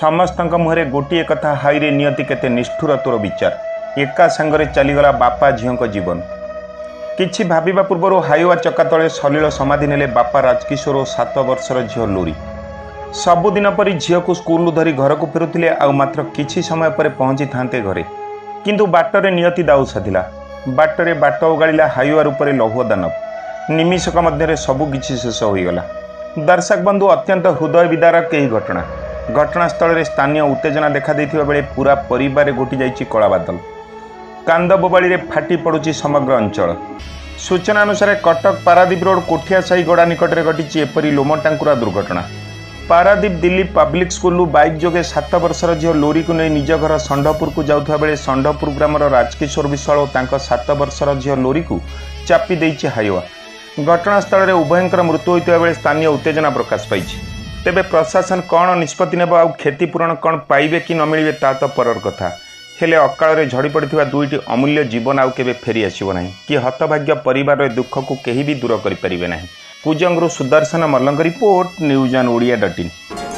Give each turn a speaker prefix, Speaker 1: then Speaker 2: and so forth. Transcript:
Speaker 1: समस्तक मुहरे गोटे कथा हाईरे नियति केते निष्ठुर तोर विचार एका सांगरे चलीगला बापा झील जीवन किछि भाबिबा पूर्व हाईवा चक्का तले सलील समाधि नेले बापा राजकिशोर और 7 वर्षर झील लोरी। सबुदिन परी झील को स्कूल धरी घर को फेरुथिले आउ मात्र किछि समय पर पहुंची थांते घरे किंतु बाटरे नियति दाऊ साधिला। बाटरे बाट उगाड़ा हाईवा रूपरे लौह दानव निमिषक मध्य सबु किछि शेष होईगला। दर्शक बंधु अत्यंत हृदय विदारक यही घटनास्थल में स्थानीय उत्तेजना देखा देथिबा बेले पूरा परिवार घोटी जाइछि कला बादल। कांद बोबाड़ी फाटी पड़ुछि समग्र अंचल। सूचना अनुसार कटक पारादीप रोड कोठिया साही गड़ा निकट में घटी एपरी लोमटांकुरा दुर्घटना। Paradip Delhi public school bike जोगे 7 वर्षर झील लोरी को नहीं निज घर षंढपुर को जाउथबा बेले षंढपुर ग्रामर राजकिशोर विश्वाल और तांको 7 वर्षर झील लोरी को चापी देइछि हाईवा। घटनास्थल में उभयंकर मृत्यु होता बेले स्थानीय उत्तेजना प्रकाश पाई। तेबे प्रशासन कौन निष्पत्ति नेब आ क्षतिपूरण कौन पाइबे कि न मिलिबे ता तो परर कथा। हेले अकाल झड़ी पड़ता दुईटी अमूल्य जीवन आउ केबे फेरी आसिबो नाही कि हतभाग्य परिवार दुख को केही भी दूर करि परिबे नाही। कुजंगरू सुदर्शन मल्लंक रिपोर्ट न्यूज़ ऑन ओडिया.in।